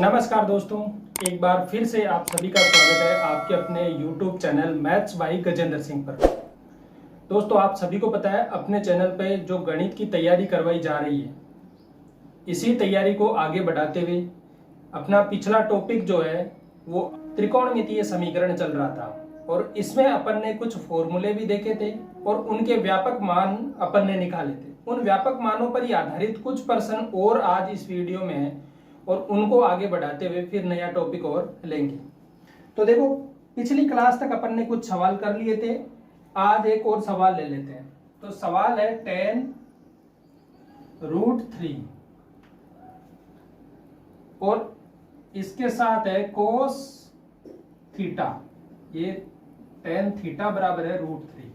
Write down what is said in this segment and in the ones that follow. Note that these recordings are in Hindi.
नमस्कार दोस्तों, एक बार फिर से आप सभी का स्वागत है आपके अपने YouTube channel maths by Gajendra Singh पर। दोस्तों, आप सभी को पता है अपने चैनल पे जो गणित की तैयारी करवाई जा रही है, इसी तैयारी को आगे बढ़ाते हुए अपना पिछला टॉपिक जो है वो त्रिकोणमितीय समीकरण चल रहा था और इसमें अपन ने कुछ फॉर्मूले भी देखे थे और उनके व्यापक मान अपन ने निकाले थे। उन व्यापक मानों पर ही आधारित कुछ प्रश्न और आज इस वीडियो में है और उनको आगे बढ़ाते हुए फिर नया टॉपिक और लेंगे। तो देखो, पिछली क्लास तक अपन ने कुछ सवाल कर लिए थे, आज एक और सवाल ले लेते हैं। तो सवाल है 10√3 और इसके साथ है cos थीटा। ये tan थीटा बराबर है √3,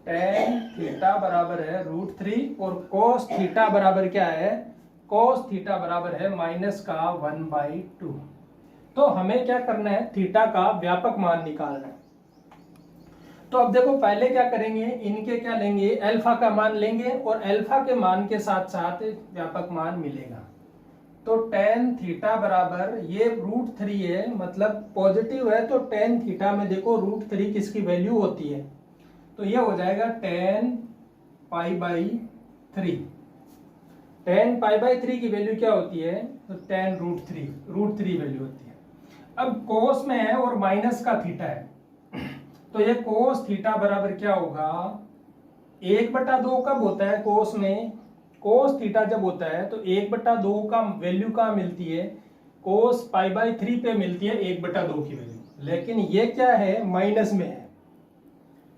tan थीटा बराबर है √3 और cos थीटा बराबर क्या है? cos थीटा बराबर है -1/2। तो हमें क्या करना है? थीटा का व्यापक मान निकालना है। तो अब देखो, पहले क्या करेंगे, इनके क्या लेंगे, अल्फा का मान लेंगे और अल्फा के मान के साथ साथ व्यापक मान मिलेगा। तो tan थीटा बराबर ये √3 है, मतलब पॉजिटिव है, तो tan थीटा में देखो √3 किसकी वैल्यू होती है, तो ये हो जाएगा tan π/3। tan π/3 की वैल्यू क्या होती है? तो tan √3 वैल्यू होती है। अब cos में है और माइनस का थीटा है, तो ये cos थीटा बराबर क्या होगा? 1/2 कब होता है cos में? cos थीटा जब होता है तो 1/2 का वैल्यू कहाँ मिलती है? cos π/3 पे मिलती है 1/2 की वैल्यू। लेकिन ये क्या है? माइनस में है।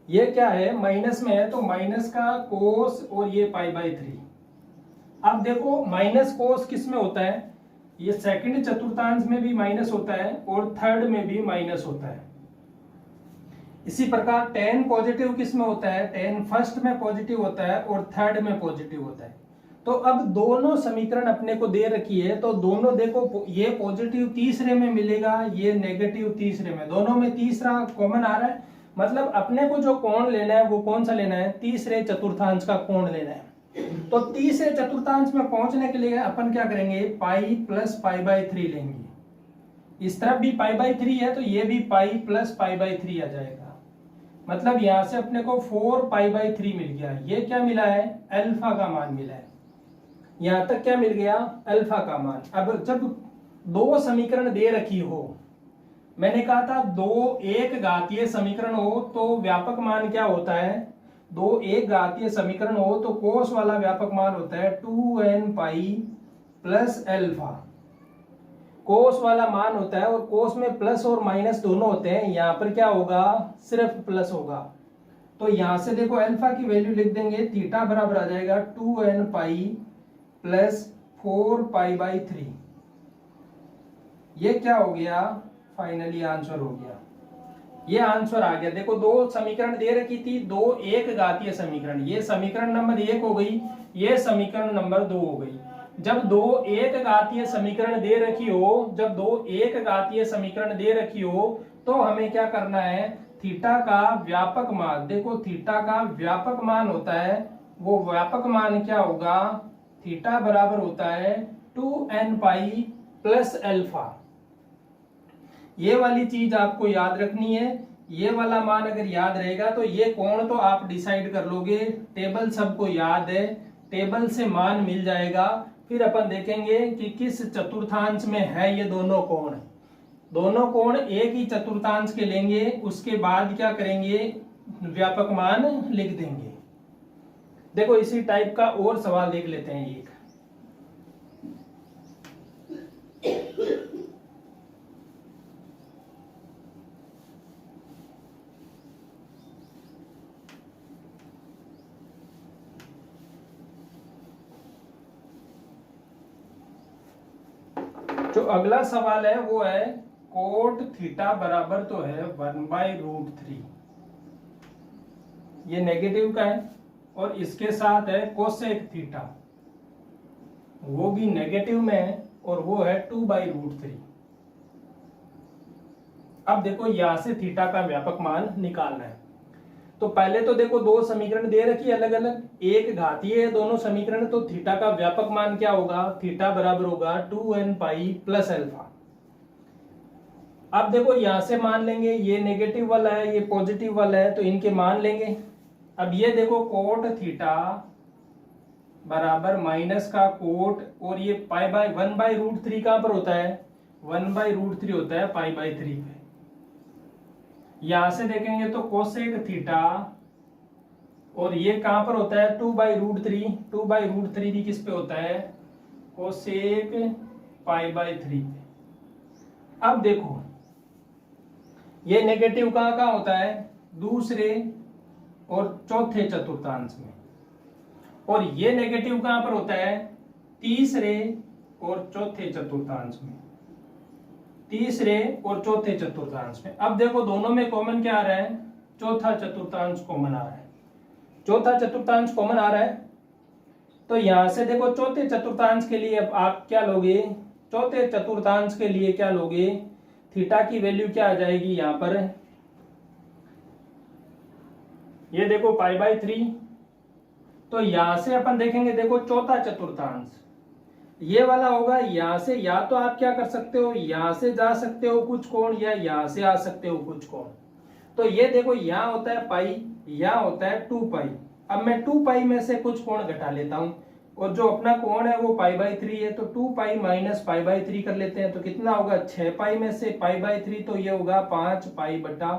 ये क्या है? माइनस में है, तो माइनस का cos और ये π/3। अब देखो, माइनस cos किस में होता है? ये सेकंड चतुर्थांश में भी माइनस होता है और थर्ड में भी माइनस होता है। इसी प्रकार tan पॉजिटिव किस में होता है? tan फर्स्ट में पॉजिटिव होता है और थर्ड में पॉजिटिव होता है। तो अब दोनों समीकरण अपने को दे रखी है, तो दोनों देखो, ये पॉजिटिव तीसरे में मिलेगा, ये नेगेटिव तीसरे में, दोनों में तीसरा कॉमन आ रहा है। मतलब अपने को जो कोण लेना है वो कौन सा लेना है? तीसरे चतुर्थांश का कोण लेना है। तो तीसरे चतुर्थांश में पहुंचने के लिए अपन क्या करेंगे? पाई प्लस π/3 लेंगे। इस तरफ भी π/3 है तो ये भी पाई प्लस π/3 आ जाएगा। मतलब यहां से अपने को 4π/3 मिल गया। ये क्या मिला है? अल्फा का मान मिला है। यहां तक क्या मिल गया? अल्फा का मान। अब जब दो समीकरण दे रखी हो, मैंने कहा था दो एक घातीय समीकरण हो तो व्यापक मान क्या होता है? दो एक घातीय समीकरण हो तो कोस वाला व्यापक मान होता है 2n पाई प्लस अल्फा। कोस वाला मान होता है और कोस में प्लस और माइनस दोनों होते हैं। यहां पर क्या होगा? सिर्फ प्लस होगा। तो यहां से देखो अल्फा की वैल्यू लिख देंगे, थीटा बराबर आ जाएगा 2n पाई प्लस 4π/3। ये क्या हो गया? फाइनली आंसर हो गया। ये आंसर आ गया। देखो, दो समीकरण दे रखी थी, दो एक घातीय समीकरण। ये समीकरण नंबर 1 हो गई, ये समीकरण नंबर 2 हो गई। जब दो एक घातीय समीकरण दे रखी हो, जब दो एक घातीय समीकरण दे रखी हो तो हमें क्या करना है? थीटा का व्यापक मान, देखो थीटा का व्यापक मान होता है, वो व्यापक मान क्या होगा? थीटा बराबर होता है 2n पाई प्लस अल्फा। ये वाली चीज आपको याद रखनी है। ये वाला मान अगर याद रहेगा तो ये कोण तो आप डिसाइड कर लोगे। टेबल सबको याद है, टेबल से मान मिल जाएगा। फिर अपन देखेंगे कि किस चतुर्थांश में है ये दोनों कोण। दोनों कोण एक ही चतुर्थांश के लेंगे, उसके बाद क्या करेंगे? व्यापक मान लिख देंगे। देखो, इसी टाइप का और सवाल देख लेते हैं एक। जो अगला सवाल है वो है कोट थीटा बराबर तो है 1/√3। ये नेगेटिव का है और इसके साथ है कोसेक थीटा, वो भी नेगेटिव में है और वो है 2/√3। अब देखो, यहां से थीटा का व्यापक मान निकालना है। तो पहले तो देखो दो समीकरण दे रखी है अलग अलग, एक घातीय है दोनों समीकरण, तो थीटा का व्यापक मान क्या होगा, थीटा बराबर होगा 2n पाई प्लस अल्फा। अब देखो यहां से मान लेंगे, ये नेगेटिव वाला है ये पॉजिटिव वाला है, तो इनके मान लेंगे। अब ये देखो कोट थीटा बराबर माइनस का कोट, और ये पाई बाय 1/√3 कहां पर होता है, 1/√3 होता है पाई बाय 3 पे। यहां से देखेंगे तो कोसेक थीटा, और ये कहां पर होता है 2/√3, 2/√3 भी किस पे होता है, कोसेक पाई बाय 3 पे। अब देखो ये नेगेटिव कहां कहां होता है, दूसरे और चौथे चतुर्थांश में, और ये नेगेटिव कहां पर होता है, तीसरे और चौथे चतुर्थांश में, तीसरे और चौथे चतुर्थांश में। अब देखो दोनों में कॉमन क्या आ रहा है, चौथा चतुर्थांश कॉमन आ रहा है, चौथा चतुर्थांश कॉमन आ रहा है। तो यहां से देखो चौथे चतुर्थांश के लिए अब आप क्या लोगे, चौथे चतुर्थांश के लिए क्या लोगे, थीटा की वैल्यू क्या आ जाएगी यहां पर, ये देखो पाई बाय 3। तो यहां से अपन देखेंगे देखो चौथा चतुर्थांश ये वाला होगा, यहां से या तो आप क्या कर सकते हो, यहां से जा सकते हो कुछ कोण, या यहां से आ सकते हो कुछ कोण। तो ये देखो यहाँ होता है पाई, यहाँ होता है 2 पाई। अब मैं 2 पाई में से कुछ कोण घटा लेता हूं, और जो अपना कोण है वो पाई बाय 3 है, तो 2 पाई माइनस पाई बाय 3 कर लेते हैं, तो कितना होगा 6 पाई में से पाई बाय 3, तो ये होगा 5 पाई बटा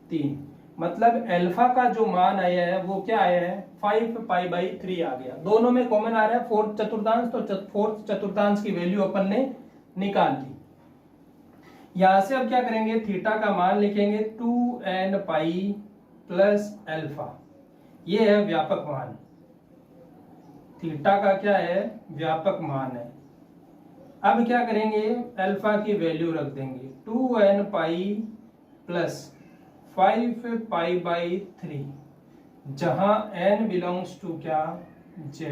3। मतलब अल्फा का जो मान आया है वो क्या आया है, 5 पाई बाई 3 आ गया। दोनों में कॉमन आ रहा है फोर्थ चतुर्थांश, तो फोर्थ चतुर्थांश की वैल्यू अपन ने निकाल ली। यहां से अब क्या करेंगे, थीटा का मान लिखेंगे 2n पाई प्लस अल्फा, ये है व्यापक मान, थीटा का क्या है, व्यापक मान है। अब क्या करेंगे, अल्फा की वैल्यू रख देंगे 2n pi plus 5 pi by 3, जहां n बिलोंग्स टू क्या, z।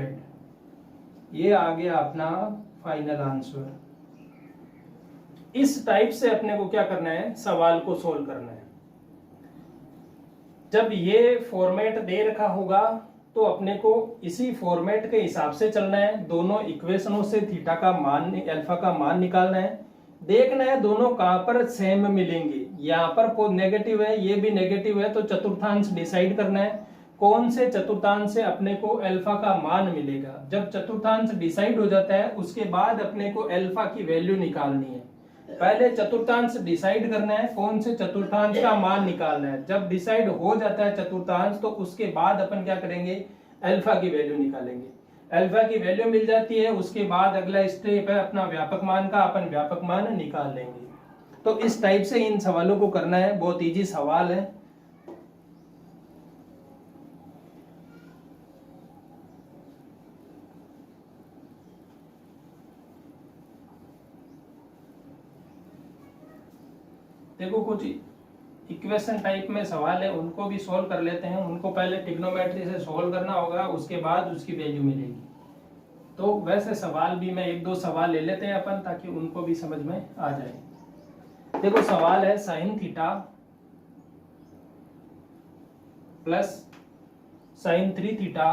ये आ गया अपना फाइनल आंसर। इस टाइप से अपने को क्या करना है, सवाल को सोल्व करना है। जब ये फॉर्मेट दे रखा होगा तो अपने को इसी फॉर्मेट के हिसाब से चलना है, दोनों इक्वेशनों से थीटा का मान, अल्फा का मान निकालना है, देखना है दोनों कहां पर सेम मिलेंगे। यहाँ पर नेगेटिव है, ये भी नेगेटिव है, तो चतुर्थांश डिसाइड करना है कौन से चतुर्थांश से अपने को अल्फा का मान मिलेगा। जब चतुर्थांश डिसाइड हो जाता है उसके बाद अपने को अल्फा की वैल्यू निकालनी है। पहले चतुर्थांश डिसाइड करना है कौन से चतुर्थांश का मान निकालना है, जब डिसाइड हो जाता है चतुर्थांश तो उसके बाद अपन क्या करेंगे, अल्फा की वैल्यू निकालेंगे। अल्फा की वैल्यू मिल जाती है, उसके बाद अगला स्टेप है अपना व्यापक मान का, अपन व्यापक मान निकाल लेंगे। तो इस टाइप से इन सवालों को करना है, बहुत इजी सवाल है। देखो कुछ इक्वेशन टाइप में सवाल है, उनको भी सॉल्व कर लेते हैं। उनको पहले ट्रिग्नोमेट्री से सॉल्व करना होगा, उसके बाद उसकी वैल्यू मिलेगी। तो वैसे सवाल भी मैं 1-2 सवाल ले लेते हैं अपन, ताकि उनको भी समझ में आ जाए। देखो सवाल है sine theta plus sine 3 theta,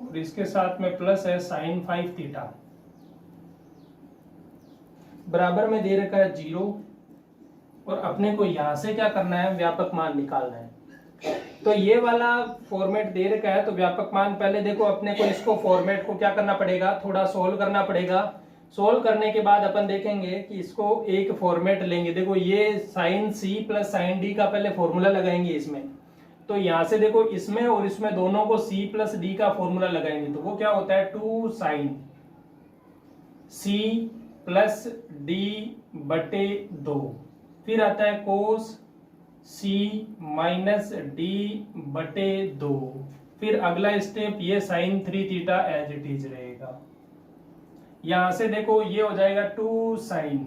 और इसके साथ में प्लस है साइन 5 थीटा, बराबर में दे रखा है 0, और अपने को यहां से क्या करना है, व्यापक मान निकालना है। तो ये वाला फॉर्मेट दे रखा है, तो व्यापक मान पहले देखो अपने को इसको फॉर्मेट को क्या करना पड़ेगा, थोड़ा सोल्व करना पड़ेगा। सोल्व करने के बाद अपन देखेंगे कि इसको एक फॉर्मेट लेंगे। देखो ये sine C plus sine D का पहले फॉर्मूला लगाएंगे इसमें, तो यहां से देखो इसमें और इसमें दोनों को सी प्लस डी का फॉर्मूला लगाएंगे, तो वो क्या होता है 2 साइन सी प्लस डी बटे 2, फिर आता है कोस सी माइनस डी बटे 2, फिर अगला स्टेप ये sine 3 theta as it is रहेगा। यहां से देखो ये हो जाएगा 2 साइन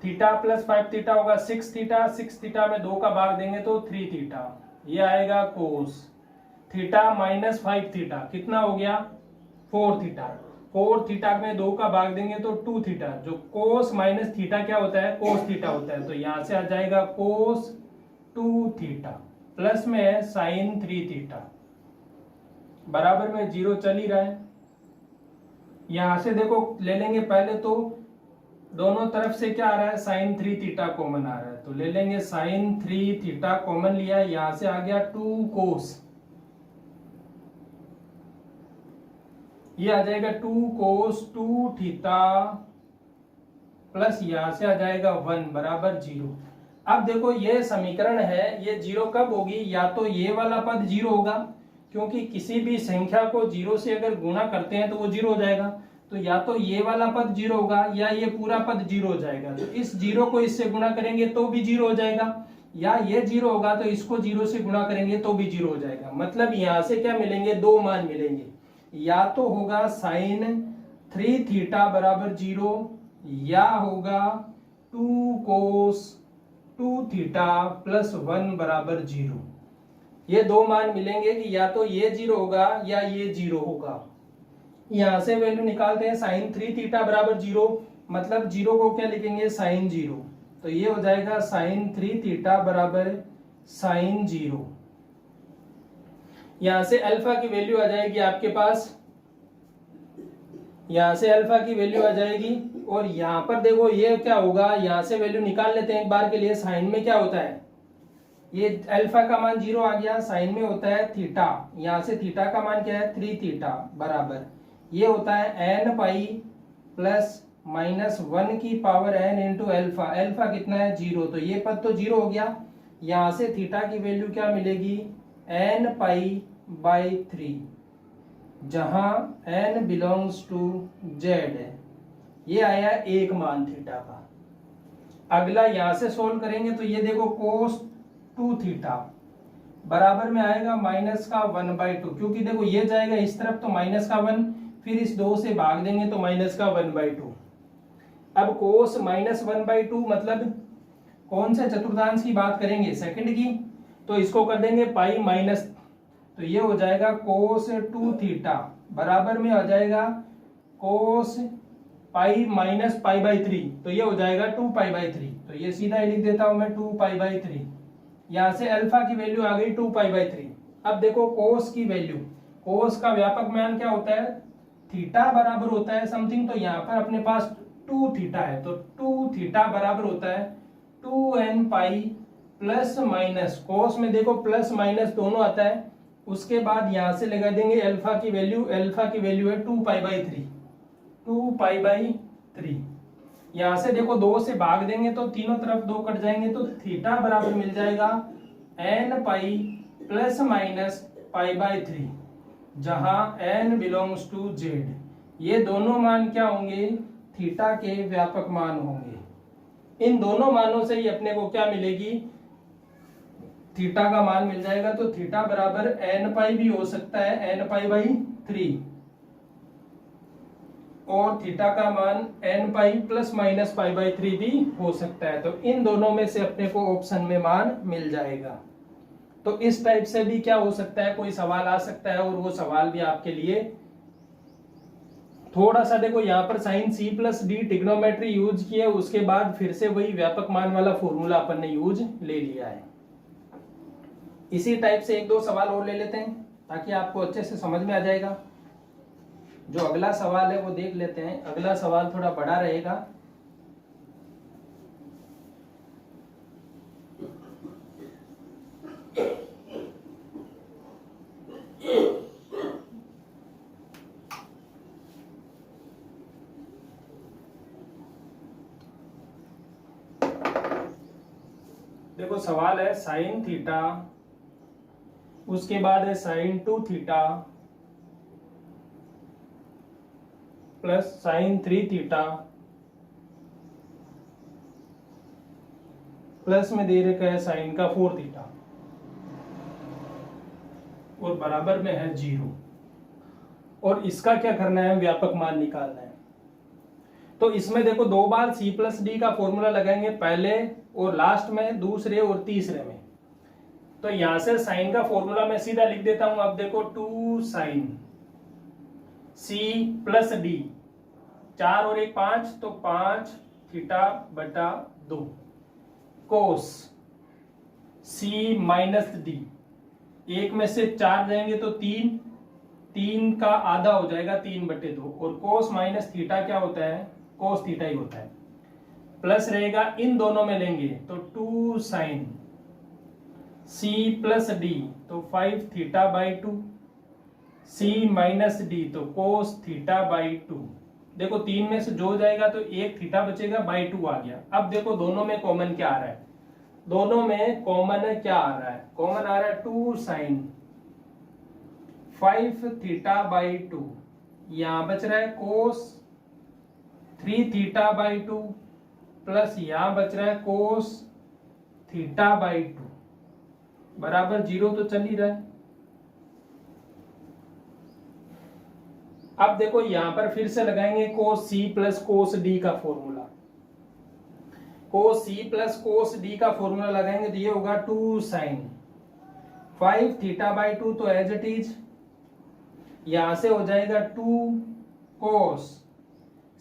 थीटा प्लस 5 थीटा होगा 6 थीटा, 6 थीटा में 2 का भाग देंगे तो 3 थीटा, ये आएगा कोस थीटा माइनस 5 थीटा, कितना हो गया 4 थीटा। 4 थीटा में 2 का भाग देंगे तो 2 थीटा, जो कोस माइनस थीटा क्या होता है, कोस थीटा होता है। तो यहां से आ जाएगा कोस 2 थीटा प्लस में है साइन 3 थीटा, बराबर में 0 चल ही रहा है। यहां से देखो ले लेंगे पहले, तो दोनों तरफ से क्या आ रहा है, साइन 3 थीटा कॉमन आ रहा है, तो ले लेंगे साइन 3 थीटा कॉमन लिया, यहां से आ गया 2 कोस, ये आ जाएगा 2 कोस 2 थीटा प्लस यहां से आ जाएगा 1 बराबर 0। अब देखो ये समीकरण है, ये 0 कब होगी, या तो ये वाला पद 0 होगा, क्योंकि किसी भी संख्या को 0 से अगर गुणा करते हैं तो वो 0 हो जाएगा, तो या तो ये वाला पद 0 होगा या ये पूरा पद 0 हो जाएगा। तो इस 0 को इससे गुणा करेंगे तो भी 0 हो जाएगा, या ये 0 होगा तो इसको 0 से गुणा करेंगे तो भी 0 हो जाएगा। मतलब यहां से क्या मिलेंगे, 2 मान मिलेंगे, या तो होगा साइन 3 थीटा बराबर 0 या होगा 2 कोस 2 थीटा प्लस 1 बराबर 0। ये 2 मान मिलेंगे कि या तो ये 0 होगा या ये 0 होगा। यहां से वैल्यू निकालते हैं, साइन 3 थीटा बराबर 0, मतलब 0 को क्या लिखेंगे, साइन 0, तो ये हो जाएगा साइन 3 थीटा बराबर साइन 0। यहां से अल्फा की वैल्यू आ जाएगी आपके पास, यहां से अल्फा की वैल्यू आ जाएगी, और यहां पर देखो ये क्या होगा, यहां से वैल्यू निकाल लेते हैं एक बार के लिए। साइन में क्या होता है, ये अल्फा का मान 0 आ गया, साइन में होता है थीटा, यहां से थीटा का मान क्या है 3 थीटा बराबर, ये होता है एन पाई प्लस माइनस 1 की power N into alpha. Alpha कितना है 0, तो ये पद तो 0 हो गया। यहां से थीटा की वैल्यू क्या मिलेगी, एन पाई बाई 3, जहां n बिलोंग्स टू z है। ये आया एक मान थीटा का। अगला यहां से सोल्व करेंगे तो ये देखो कोस 2 थीटा बराबर में आएगा माइनस का 1/2, क्योंकि देखो ये जाएगा इस तरफ तो माइनस का 1, फिर इस 2 से भाग देंगे तो माइनस का 1/2। अब कोस माइनस 1/2 मतलब कौन से चतुर्थांश की बात करेंगे, सेकंड की, तो इसको कर देंगे पाई माइनस, तो ये हो जाएगा कोस 2 थीटा बराबर में आ जाएगा कोस पाई माइनस पाई बाई 3, तो ये हो जाएगा 2 पाई बाई 3, तो ये सीधा ही लिख देता हूं मैं 2 पाई बाई 3। यहां से अल्फा की वैल्यू आ गई 2 पाई बाई 3। अब देखो कोस की वैल्यू, कोस का व्यापक मान क्या होता है, थीटा बराबर होता है समथिंग, तो यहाँ पर अपने पास 2 थीटा है, तो 2 थीटा बराबर होता है 2n पाई प्लस माइनस, कोस में देखो प्लस माइनस दोनों आता है, उसके बाद यहां से लगा देंगे अल्फा की वैल्यू, अल्फा की वैल्यू है 2 पाई बाई 3, 2 पाई बाई 3। यहां से देखो 2 से भाग देंगे तो तीनों तरफ 2 कट जाएंगे, तो थीटा बराबर मिल जाएगा n pi plus minus pi by 3, जहां n बिलोंग्स टू z। ये दोनों मान क्या होंगे, थीटा के व्यापक मान होंगे। इन दोनों मानों से ही अपने को क्या मिलेगी, थीटा का मान मिल जाएगा। तो थीटा बराबर n पाई भी हो सकता है, n पाई बाई 3, और थीटा का मान n pi plus minus pi by 3 भी हो सकता है। तो इन दोनों में से अपने को ऑप्शन में मान मिल जाएगा। तो इस टाइप से भी क्या हो सकता है, कोई सवाल आ सकता है, और वो सवाल भी आपके लिए थोड़ा सा देखो यहाँ पर sine c plus D trigonometry use की है, उसके बाद फिर से वही व्यापक मान वाला फॉर्मूला अपन ने यूज ले लिया है। इसी टाइप से एक दो सवाल और ले लेते हैं ताकि आपको अच्छे से समझ में आ जाएगा। जो अगला सवाल है वो देख लेते हैं। अगला सवाल थोड़ा बड़ा रहेगा। देखो सवाल है साइन थीटा, उसके बाद है sine 2 theta plus sine 3 theta plus में दे रखा है साइन का 4 थीटा और बराबर में है 0। और इसका क्या करना है, व्यापक मान निकालना है। तो इसमें देखो दो बार c प्लस डी का फॉर्मूला लगाएंगे, पहले और लास्ट में, दूसरे और तीसरे में। तो यहां से साइन का फॉर्मूला मैं सीधा लिख देता हूं। अब देखो 2 साइन C प्लस डी, 4 और 1 5, तो 5 थीटा बटा 2 कोस C माइनस डी, 1 में से 4 जाएंगे तो 3, 3 का आधा हो जाएगा 3/2, और कोस माइनस थीटा क्या होता है, कोस थीटा ही होता है। प्लस रहेगा, इन दोनों में लेंगे तो 2 साइन C प्लस डी, तो 5 theta by 2, C minus D तो कोस थीटा बाई 2। देखो 3 में से जो जाएगा तो 1 थीटा बचेगा, बाई 2 आ गया। अब देखो दोनों में कॉमन क्या आ रहा है, दोनों में कॉमन क्या आ रहा है, कॉमन आ रहा है 2 साइन 5 थीटा बाई 2, यहां बच रहा है कोस 3 थीटा बाई 2, प्लस यहां बच रहा है कोस थीटा बाई 2 बराबर 0, तो चल ही रहा है। अब देखो यहां पर फिर से लगाएंगे कोस C प्लस कोस D का फॉर्मूला, कोस C प्लस कोस D का फॉर्मूला लगाएंगे तो ये होगा 2 साइन 5 थीटा बाई 2, तो एज इट इज यहां से हो जाएगा 2 कोस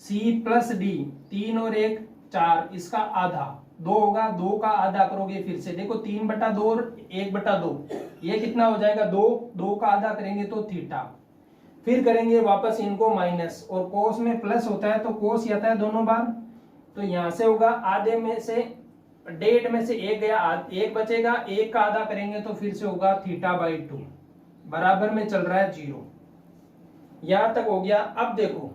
C प्लस D, 3 और 1 4, इसका आधा 2 होगा, 2 का आधा करोगे फिर से, देखो 3/2 और 1/2, ये कितना हो जाएगा 2, 2 का आधा करेंगे तो थीटा, फिर करेंगे वापस इनको माइनस, और कोस में प्लस होता है तो कोस आता है दोनों बार, तो यहां से होगा आधे में से 1.5 में से 1 गया, 1 बचेगा, 1 का आधा करेंगे तो फिर से होगा थीटा बाई 2 बराबर में चल रहा है 0। यहां तक हो गया। अब देखो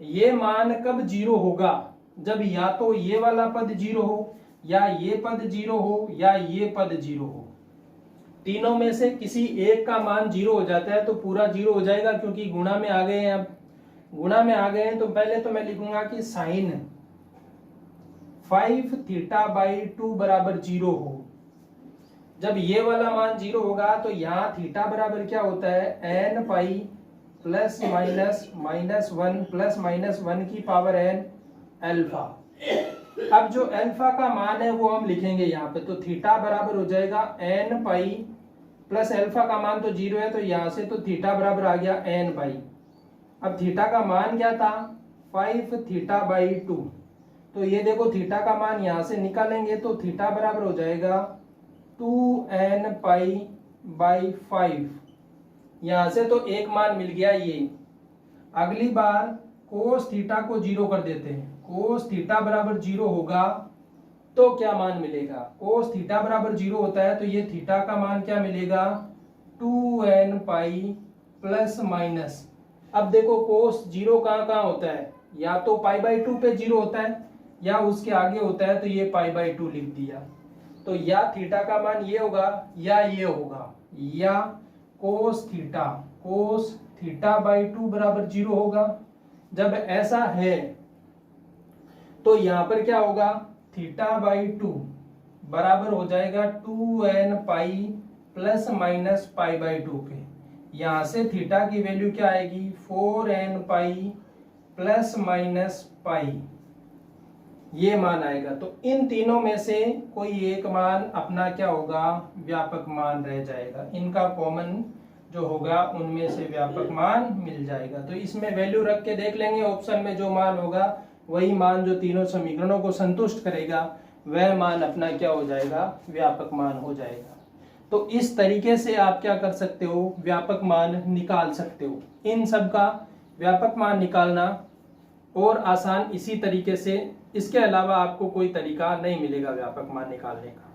ये मान कब 0 होगा, जब या तो ये वाला पद 0 हो, या ये पद 0 हो, या ये पद 0 हो। तीनों में से किसी एक का मान 0 हो जाता है तो पूरा 0 हो जाएगा, क्योंकि गुणा में आ गए हैं। अब गुणा में आ गए हैं तो पहले तो मैं लिखूंगा कि साइन 5 थीटा बाई 2 बराबर 0 हो। जब ये वाला मान 0 होगा तो यहाँ थीटा बराबर क्या होता है, n pi plus minus -1 plus -1 की पावर n अल्फा। अब जो अल्फा का मान है वो हम लिखेंगे यहाँ पे, तो थीटा बराबर हो जाएगा n पाई प्लस अल्फा का मान तो 0 है, तो यहाँ से तो थीटा बराबर आ गया n पाई। अब थीटा का मान क्या था, 5 थीटा बाई 2, तो ये देखो थीटा का मान यहाँ से निकालेंगे तो थीटा बराबर हो जाएगा 2n पाई बाई 5। यहाँ से तो एक मान मिल गया ये। अगली बार कोस थीटा को 0 कर देते हैं, कोस थीटा बराबर 0 होगा तो क्या मान मिलेगा, कोस थीटा बराबर 0 होता है तो ये थीटा का मान क्या मिलेगा, 2n पाई प्लस माइनस। अब देखो कोस 0 कहाँ होता है, या तो पाई बाई 2 पे 0 होता है या उसके आगे होता है, तो ये पाई बाई 2 लिख दिया। तो या थीटा का मान ये होगा या ये होगा, या कोस थीटा बाई 2 बराबर 0 होगा। जब ऐसा है तो यहां पर क्या होगा, थीटा बाई 2 बराबर हो जाएगा 2n pi plus minus pi by 2 के। यहां से थीटा की वैल्यू क्या आएगी, 4n pi plus minus pi, ये मान आएगा। तो इन तीनों में से कोई एक मान अपना क्या होगा, व्यापक मान रह जाएगा। इनका कॉमन जो होगा उनमें से व्यापक मान मिल जाएगा। तो इसमें वैल्यू रख के देख लेंगे, ऑप्शन में जो मान होगा वही मान जो तीनों समीकरणों को संतुष्ट करेगा वह मान अपना क्या हो जाएगा, व्यापक मान हो जाएगा। तो इस तरीके से आप क्या कर सकते हो, व्यापक मान निकाल सकते हो। इन सब का व्यापक मान निकालना और आसान इसी तरीके से, इसके अलावा आपको कोई तरीका नहीं मिलेगा व्यापक मान निकालने का।